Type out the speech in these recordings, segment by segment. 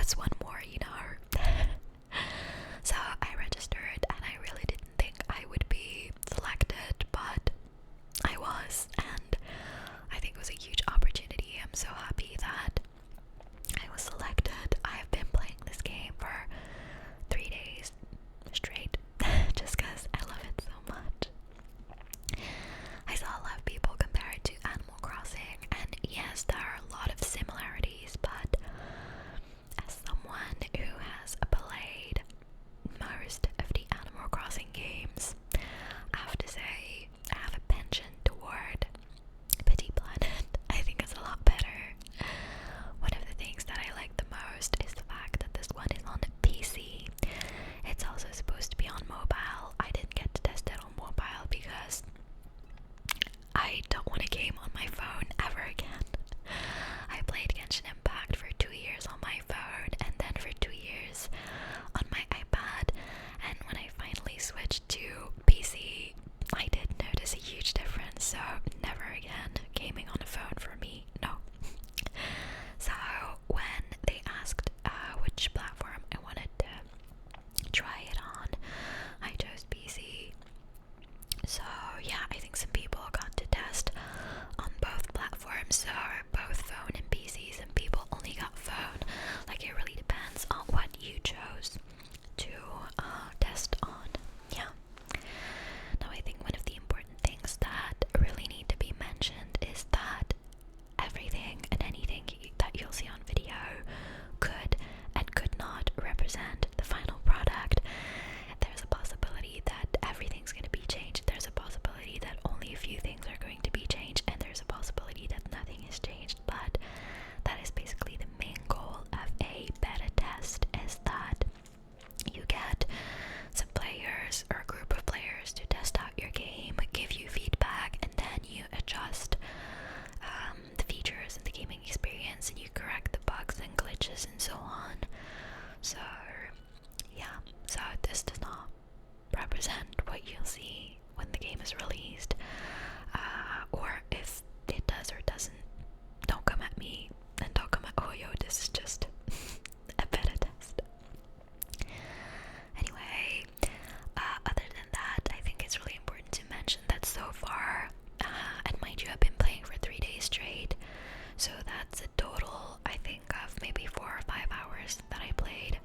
what's one more, you know? So I registered and I really didn't think I would be selected, but I was, and I think it was a huge opportunity. I'm so happy that I was selected. I have been playing this game for 3 days straight just because I love it so much. I saw a lot of people compare it to Animal Crossing, and yes, there are a lot of similarities, but as someone who has played most of the Animal Crossing games, I have to say I have a penchant toward Petit Planet. I think it's a lot better. One of the things that I like the most is the fact that this one is on PC. It's also supposed to be on mobile. I didn't get to test it on mobile because I don't want a game on my phone ever again. I played Genshin Impact for 2 years on my phone and then for 2 years on my iPad, and when I finally switched to PC, I did notice a huge difference, so never again gaming on a phone for me, no. So when they asked which platform I wanted to try it on, I chose PC. So yeah, I think some people got to test on both platforms, so both phone and PC. Some people only got phone. Like, it really depends on what you chose to test on. Yeah. Now I think one of the important things that really need to be mentioned is that everything and anything that you'll see on video could and could not represent the final product. There's a possibility that everything's going to be changed. There's a possibility that only a few things are going to be changed, and there's a possibility that nothing is changed. But that is basically the main goal of a beta test, is that you get some players or a group of players to test out your game, give you feedback, and then you adjust the features and the gaming experience, and you correct the bugs and glitches and so on. So yeah, so this does not represent what you'll see when the game is released, or if it does or doesn't, don't come at me and don't come at Hoyo. This is just a beta test. Anyway, other than that, I think it's really important to mention that so far, and mind you, I've been playing for 3 days straight, so that's a total, I think, of maybe 4 or 5 hours that I played.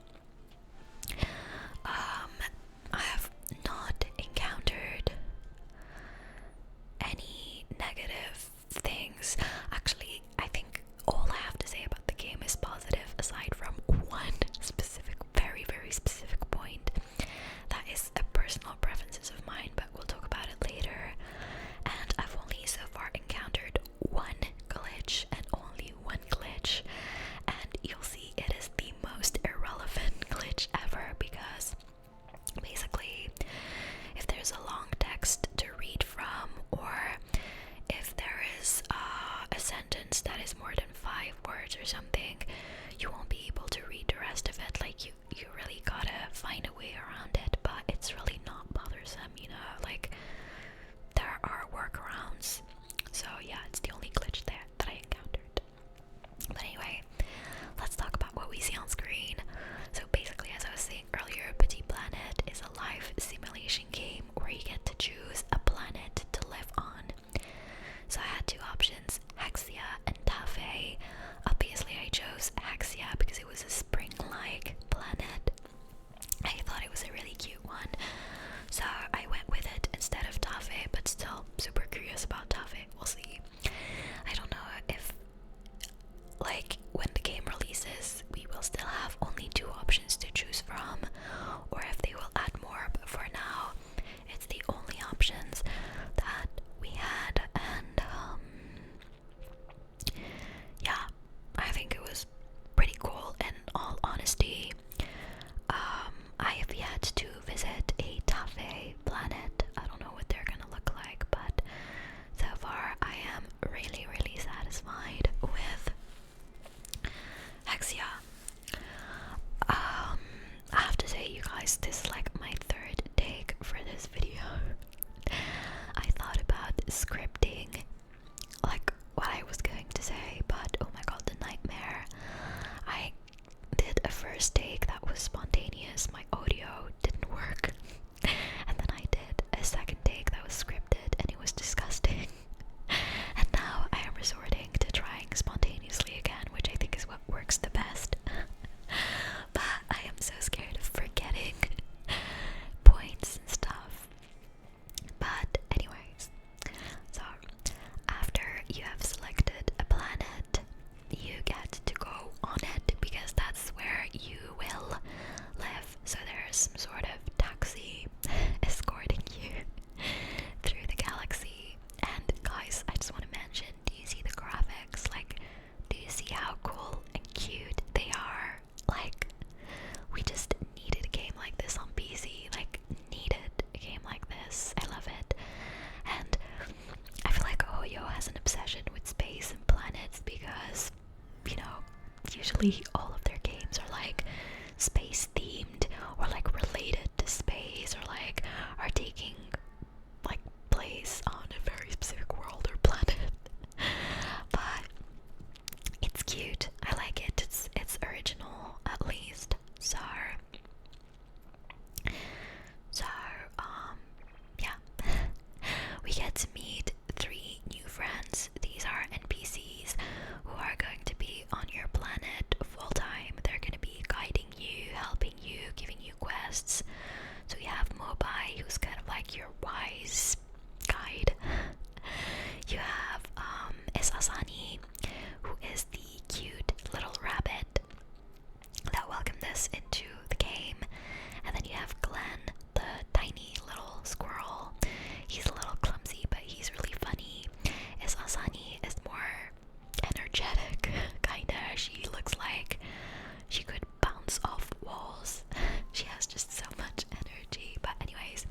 I have not encountered any negative things. Actually, I think all I have to say about the game is positive, aside from one specific, very, very specific point. That is a personal preferences of mine, but we'll talk about it later. And I've only so far encountered one glitch, and only one glitch. And you'll see it is the most irrelevant glitch ever, because basically, if there's a long text to read from, or if there is a sentence that is more than 5 words or something, you won't be able to read the rest of it. Like, you really gotta find a way around it, but it's really not bothersome, you know, like, there are workarounds. So yeah, it's the only glitch there that I encountered. But anyway, let's talk about what we see on screen. So basically, as I was saying earlier, Petit Planet is a life simulation game where you get to choose a planet to live on. So I had 2 options, Hexia and Tafe. Obviously I chose Hexia because it was a spring-like planet. I thought it was a really cute one, so I went with it instead of Tafe, but still super curious about Tafe. We'll see. I don't know if, like, when the game releases, we will still have only 2 options to choose from, or if they will add more, but for now, it's the only options that we had. And yeah, I think it was pretty cool, in all honesty. I have yet to visit a Tafe planet. I don't know what they're gonna look like, but so far I am really, really satisfied with Hexia. I have to say, you guys, this is like my 3rd take for this video. I thought about scripting like what I was going to say, but oh my god, the nightmare. I did a was spontaneous. My audio didn't work. And then I did a second take that was scripted and it was disgusting. And now I am resorting to trying spontaneously again, which I think is what works the best. But I am so scared of forgetting points and stuff. But anyways, so after you have selected a planet, you get to go on it because that's where you will live. So there's some sort of taxi escorting you through the galaxy. And guys, I just want to mention, do you see the graphics? Like, do you see how cool and cute they are? Like, we just needed a game like this on PC. Like, needed a game like this. I love it. And I feel like Hoyo has an obsession with space and planets because, you know, usually all of their games are like space themed or like related to space or like are taking like place on a very specific world or planet. But it's cute. I like it. It's original at least. So yeah. We get to meet 3 new friends. These are NPCs who are going to be on your planet full time. They're going to be guiding you, helping you, giving you quests. So you have Mobai, who's kind of like your wise guide. You have Asani, who is the cute little rabbit that welcomed us into the game. And then you have Glenn, the tiny little squirrel. He's a little clumsy, but he's really funny. Asani is more energetic, kinda. She looks like she could bounce off walls. She has just so much energy. But anyways,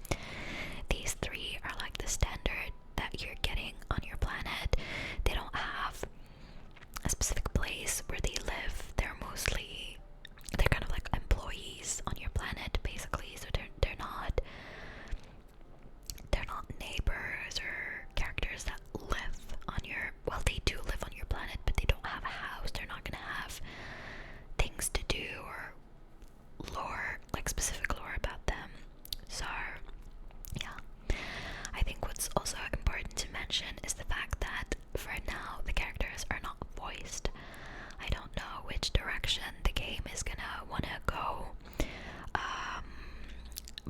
these 3 are like the standard that you're getting on your planet. They don't have a specific place where they live. They're kind of like employees on your planet, basically. So they're not neighbors or characters that live on your, well, they do live on your planet, but they don't have a house. They're not gonna have things to do or lore, like specific lore about them. So yeah, I think what's also important to mention is the fact that for now the characters are not voiced. I don't know which direction the game is gonna wanna go,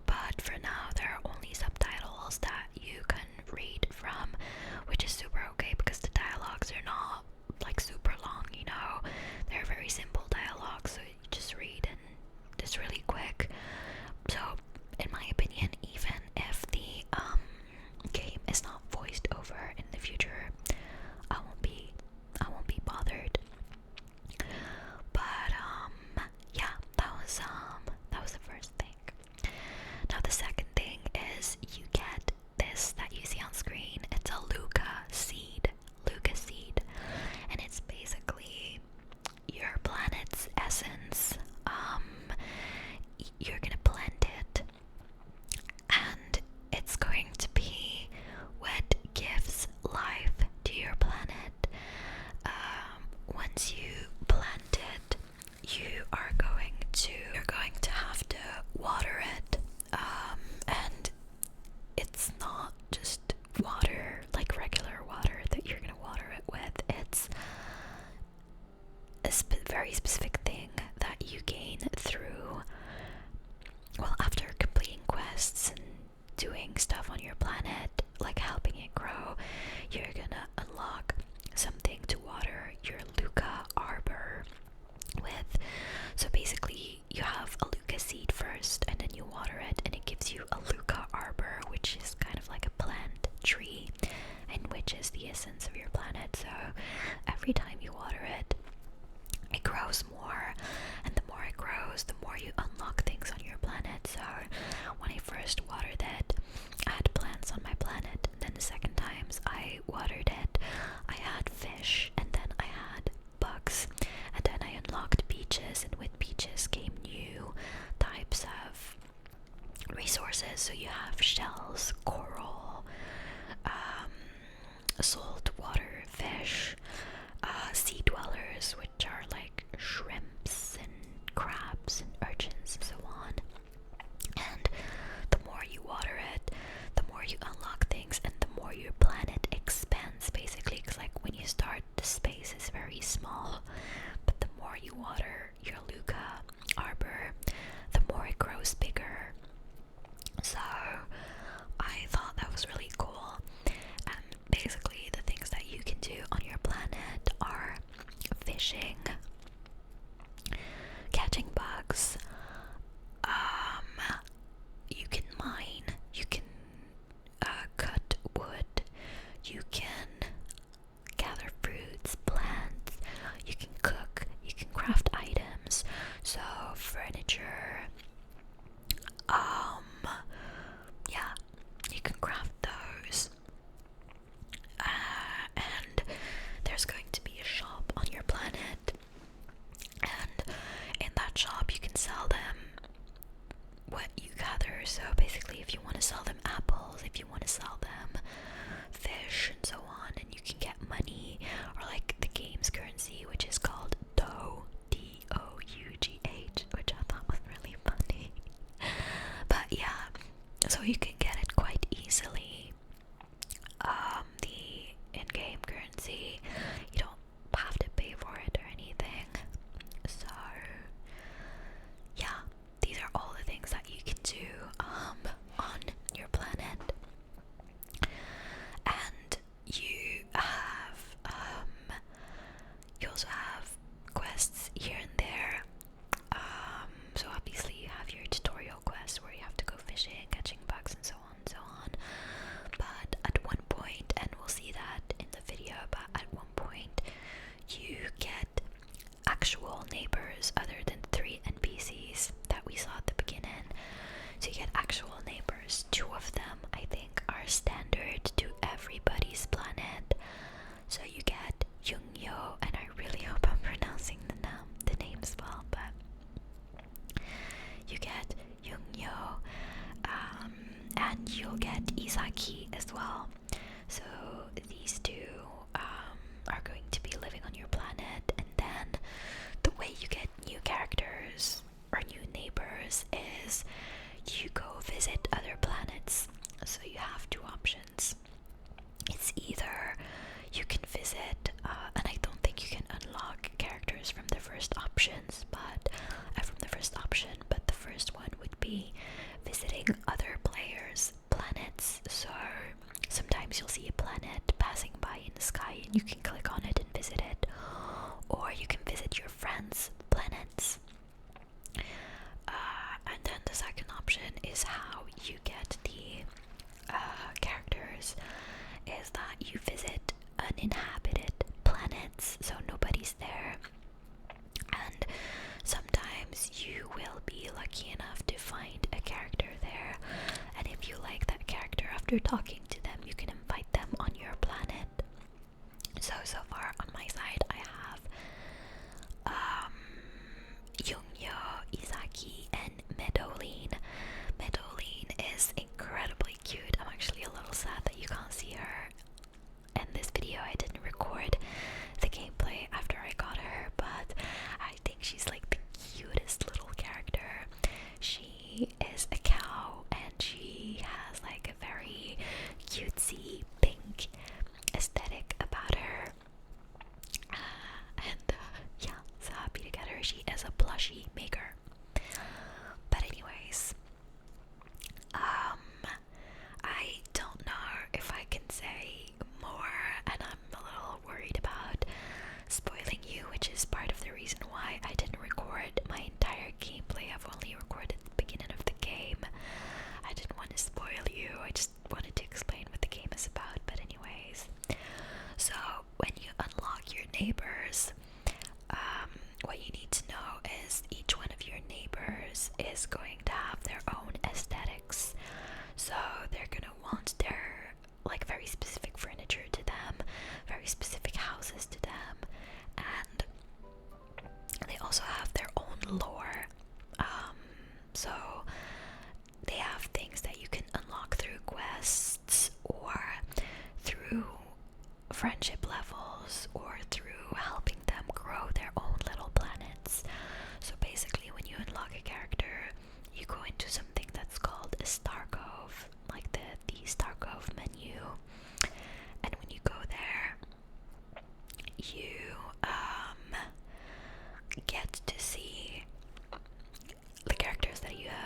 but for now there are only subtitles that you can read from, which is super okay because the dialogues are not like super long, you know. They're very simple dialogues, so you just read and it's really quick. So in my opinion, even if the game is not voiced over in the future, I won't be bothered. But yeah, that was the first thing. Now the second thing is you get this that you see on screen. It's a Luca seed, and it's basically your planet's essence. You're gonna blend it, and it's going to be what gives life to your planet. Once you plant it, you're going to have to water it, and it's not just water, like regular water that you're gonna water it with. It's a very specific thing that you gain through, well, after completing quests and doing stuff on your planet, like helping it grow. You're gonna unlock something to water your Luca arbor with. So basically you have a Luca seed first, and then you water it, and it gives you a Luca arbor, which is kind of like a plant tree, and which is the essence of your planet. So every time you water it, it grows more, and the more it grows, the more you unlock things on your planet. So when I first watered it, I had plants on my planet, and then the second times I watered it, I had fish, and then I had bugs, and then I unlocked beaches, and with beaches came new types of resources. So you have shells, coral, salt water fish, sea dwellers, which are like shrimps and crabs and urchins small, but the more you water your Luca arbor, the more it grows bigger. So I thought that was really cool. And basically the things that you can do on your planet are fishing, catching bugs, you can mine, you can cut wood, you can gather fruits, plants, you can cook, you can craft items, so furniture, yeah, you can craft those. And there's going to be a shop on your planet, and in that shop you can sell them what you gather. So basically, if you want to sell them apples, if you want to sell them fish and so on, and you can get money, or like the game's currency, which is called Dough, D-O-U-G-H, which I thought was really funny. But yeah, so you can get it quite easily. The in-game currency, you don't have to pay for it or anything. So yeah, these are all the things that you can do on your planet. And you also have quests here and there. So obviously you have your tutorial quests where you have to go fishing, catching bugs and so on and so on. But at one point, and we'll see that in the video, but at one point you get actual neighbors other than 3 NPCs that we saw at the beginning. So you get actual neighbors. 2 of them, I think, are standard to everybody's planet. So you get Youngyo, and I really hope I'm pronouncing the names well, but you get Youngyo, and you'll get Isaki as well. So these 2 are going to be living on your planet, and then the way you get new characters or new neighbors is you go visit other planets. So you have 2 options. It's either you can visit, and I don't think you can unlock characters from the first options, but the first one would be visiting other players' planets. So sometimes you'll see a planet passing by in the sky and you can click on it and visit it, or you can visit your friends' planets. And then the second option is how you get the characters, is that you visit uninhabited planets, so nobody's there, and sometimes you will be lucky enough to find a character there, and if you like that character after talking to them, you can invite them on your planet. So far on my side I have Youngyo, Isaki, and Meadowline. Meadowline is incredibly cute. I'm actually a little sad that you can't see her in this video. I didn't record the gameplay after I got her, but I think she's like the cutest little character. She is a cow, and she has like a very cutesy pink aesthetic about her. Yeah, so happy to get her. She is a plushie maker. But anyways, I don't know if I can say more, and I'm a little worried about spoiling you, which is part of the reason why I didn't record my entire gameplay. I've only recorded the beginning of the game. I didn't want to spoil you, I just wanted to explain what the game is about. But anyways, so when you unlock your neighbors, what you need to know is each one of your neighbors is going to have their own aesthetics. So they're gonna want their like very specific furniture to them, very specific houses to them, and they also have their own lore. So they have things that you can unlock through quests, or through friendship levels, or through helping them grow their own little planets. So basically when you unlock a character,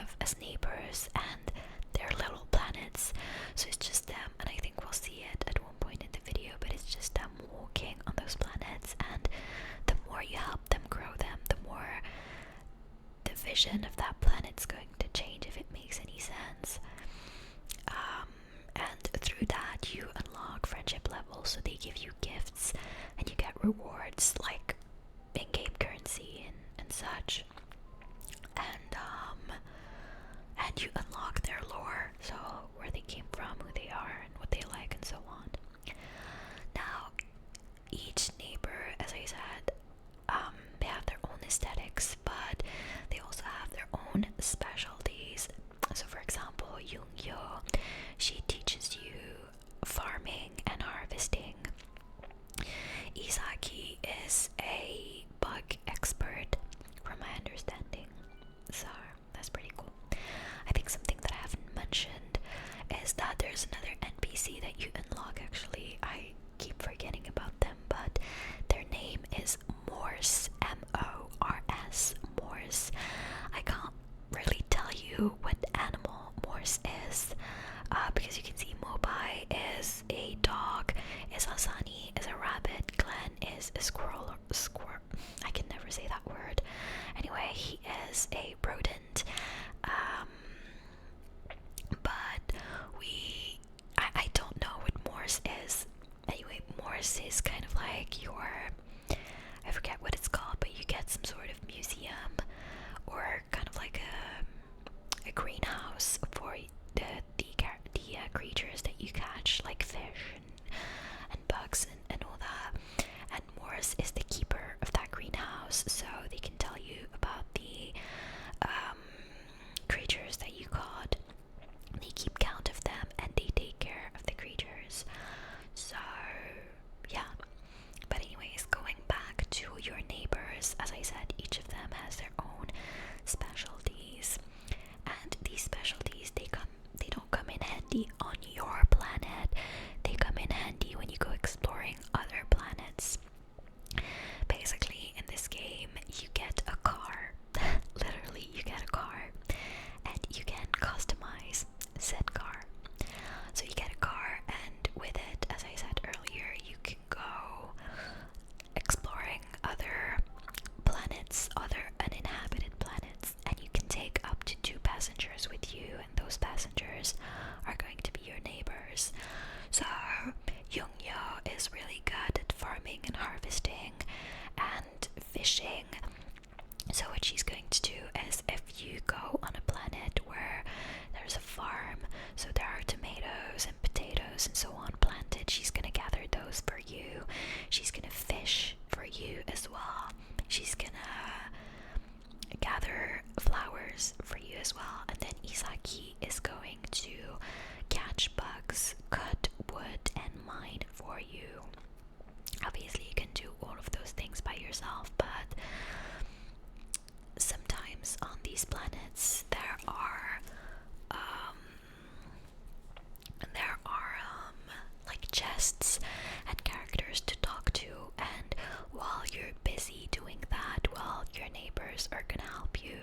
have as neighbors, and they're little planets. So it's just them, and I think we'll see it at one point in the video, but it's just them walking on those planets, and the more you help them grow them, the more the vision of that planet's going to change, if it makes any sense. And through that you unlock friendship levels, so they give you gifts and you get rewards like in-game currency and such, and you unlock their lore, so where they came from, who they are, and what they like, and so on. Now, each neighbor, as I said, they have their own aesthetics, but they also have their own specialties. So for example, Youngyo, she teaches you farming and harvesting. Isaki is a bug expert, from my understanding, so that's pretty cool. I think something that I haven't mentioned is that there's another NPC that you unlock. Actually, I keep forgetting about them, but their name is Morse, M-O-R-S, Morse. I can't really tell you what animal Morse is, because you can see Mobai is a dog, is Asani is a rabbit, Glenn is a squirrel. I can never say that word. Anyway, he is a rodent. But I don't know what Morse is. Anyway, Morse is kind of like your, I forget what it's called, but you get some sort of museum, or kind of like a greenhouse for the creatures that you catch, like fish and bugs and all that. And Morse is the keeper of that greenhouse, so they can tell you about the creatures that you caught. They keep count of them, and they take care of the creatures. So yeah, but anyways, going back to your neighbors, as I said, each of them has their own specialties, and these specialties, they don't come in handy on your planet. They come in handy when you go exploring other planets. Basically, in this game, you get a car. Literally, you get a car, and you can customize said car. So you get a car, and with it, as I said earlier, you can go exploring other planets, other uninhabited planets, and you can take up to 2 passengers with you, and those passengers are going to be your neighbors. So Youngyo is really good at farming and harvesting and fishing. So what she's going to do is, if you go on a planet where there's a farm, so there are tomatoes and potatoes and so on planted, she's gonna gather those for you. She's gonna fish for you as well. She's gonna gather flowers for you as well. And then Isaki is going to catch bugs, cut wood, and mine for you. Obviously, you can do all of those things by yourself, but sometimes on these planets there are like chests and characters to talk to, and while you're busy doing that, well, your neighbors are gonna help you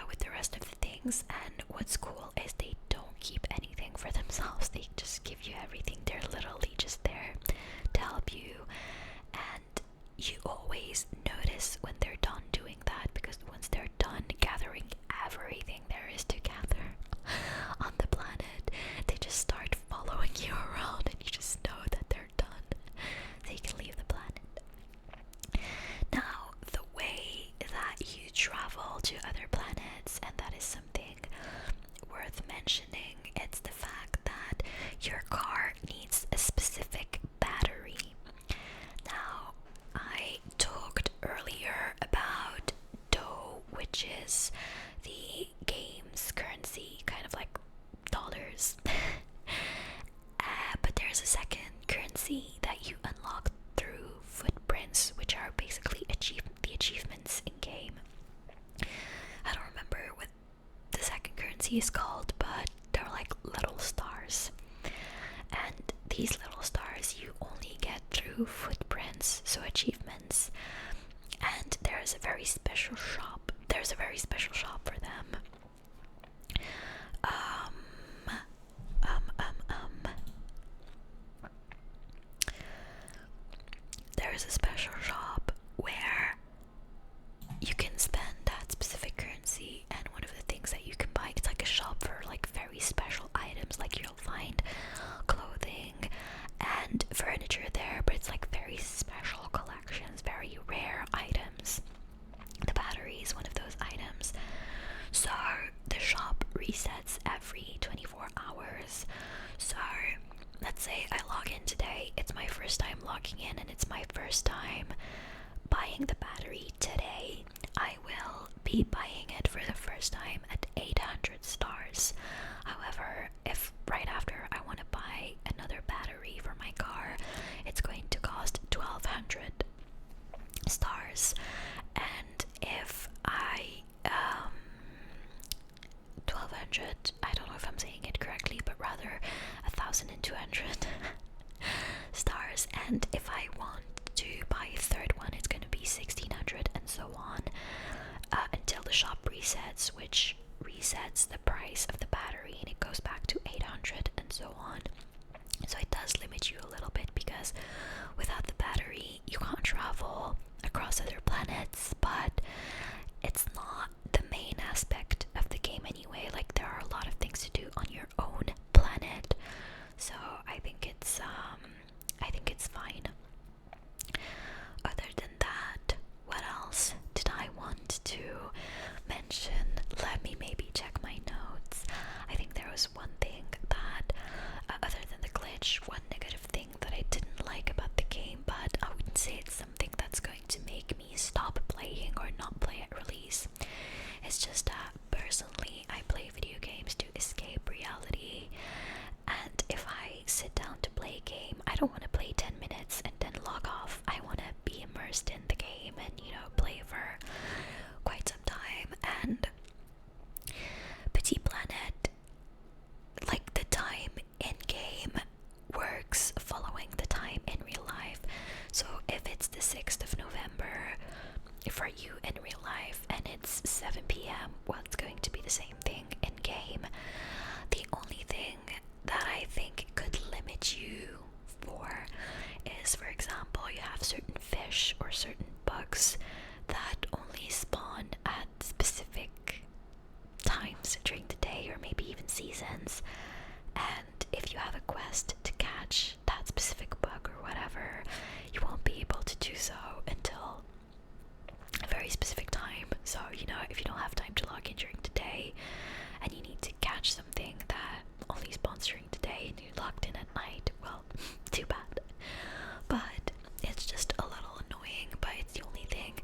with the rest of the things. And what's cool is they don't keep anything for themselves, they just give you everything. They're literally just there to help you, and you always notice when they're done doing that, because once they're done gathering everything there is to gather on the planet, they just start following you around, and you just know that they're done, so you can leave the planet. Now, the way that you travel to other planets, and that is something worth mentioning, it's the fact that your car needs a specific battery. Now, I talked earlier about dough, which is the game's currency, kind of like dollars. But there's a second currency that you unlock through footprints, which are basically the achievements in game. I don't remember what the second currency is called, but they're like little stars. And these little stars you only get through footprints, so achievements. And there's a very special shop. There's a very special shop for them. it for the first time at 800 stars. However, if right after I want to buy another battery for my car, it's going to cost 1200 stars. And if I 1200, I don't know if I'm saying it correctly, but rather 1200 stars. And if I want to buy a third one, it's going to be 1600, and so on, until the shop resets, which resets the price of the battery, and it goes back to 800, and so on. So it does limit you a little bit, because without the battery you can't travel across other planets, but it's not the main aspect of the game anyway. Like, there are a lot of things to do on your own planet, so I think it's fine. Other than that, what else did I want to mention? Let me maybe check my notes. I think there was one thing that, other than the glitch, one negative thing that I didn't like about the game, but I wouldn't say it's something that's going to make me stop playing or not play at release. It's just that personally I play video games to escape reality, and if I sit down to play a game, I don't want to play 10 minutes and then log off. I want to be immersed in the game and, play for quite some time. And Petit Planet, like, the time in game works following the time in real life. So if it's the 6th of November for you in real life and it's 7 p.m, well, it's going to be the same thing in game. The only thing that I think could limit you is, for example, you have certain fish or certain bugs that only spawn at specific times during the day, or maybe even seasons, and if you have a quest to catch that specific bug or whatever, you won't be able to do so until a very specific time. So, if you don't have time to log in during the day and you need to catch something that only spawns during the day and you're logged in at night, well, too bad. But it's just a little annoying, but it's the only thing,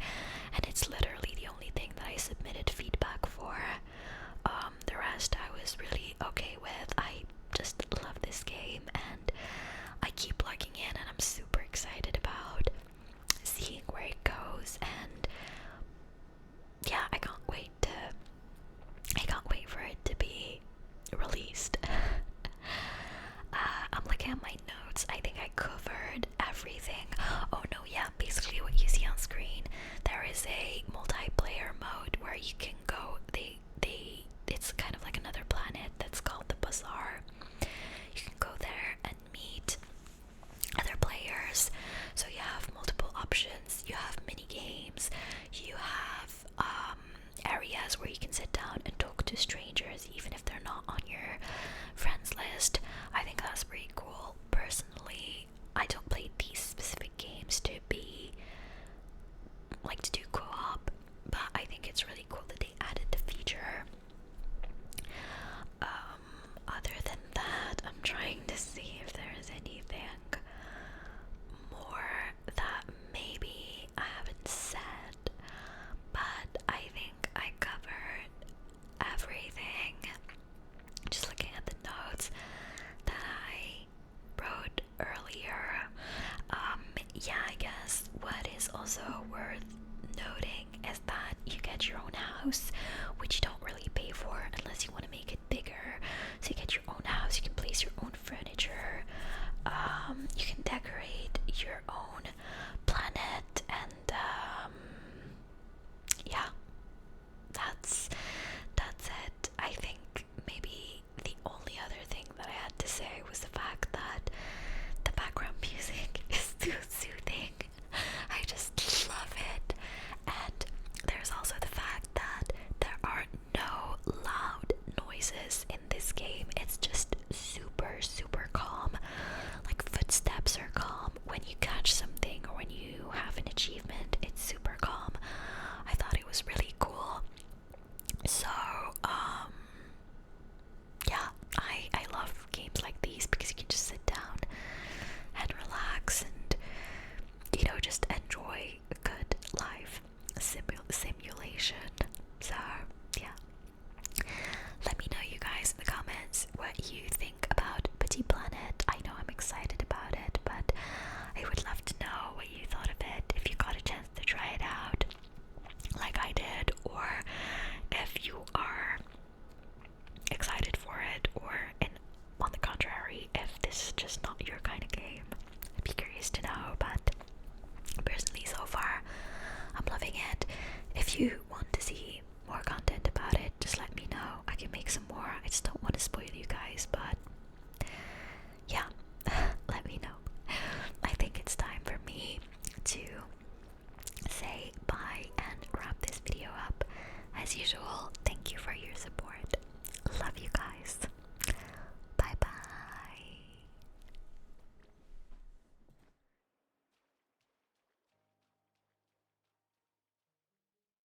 and it's literally the only thing that I submitted feedback for. The rest I was really okay with. I just love this game, and I keep logging in, and I'm super excited about seeing where it goes. And yeah, I can't wait for it to be released. I'm looking at my notes. I think I covered everything. Oh no, yeah, basically what you see on screen, there is a multiplayer mode where you can go, it's kind of like another planet that's called the Bazaar. You can go there and meet other players. So you have multiple options. You have mini games. You have areas where you can sit down and talk to strangers, even if they're not on your friends list. I think that's pretty cool. Personally, I don't play these specific games to do co-op, but I think it's really cool that they added the feature. Other than that, I'm trying to see if there is anything more that maybe I haven't said, but I think I covered everything. Just looking at the notes that I wrote earlier. Yeah, I guess what is also worth noting is that you get your own house, which you don't really pay for unless you want to make it bigger. So you get your own house, you can place your own furniture, you can decorate your own planet, and yeah, that's it. I think maybe the only other thing that I had to say was the fact that the background music is too soothing. I just love it. And there's also the fact that there are no loud noises you think about Petit Planet. I know I'm excited about it, but I would love to know what you thought of it, if you got a chance to try it out like I did, or if you are excited for it, or on the contrary, if this is just not your kind of game. I'd be curious to know, but personally so far I'm loving it. If you want to see more content about it, just let me know. I can make some more. I just don't want to spoil you guys, but yeah, let me know. I think it's time for me to say bye and wrap this video up. As usual, thank you for your support. Love you guys.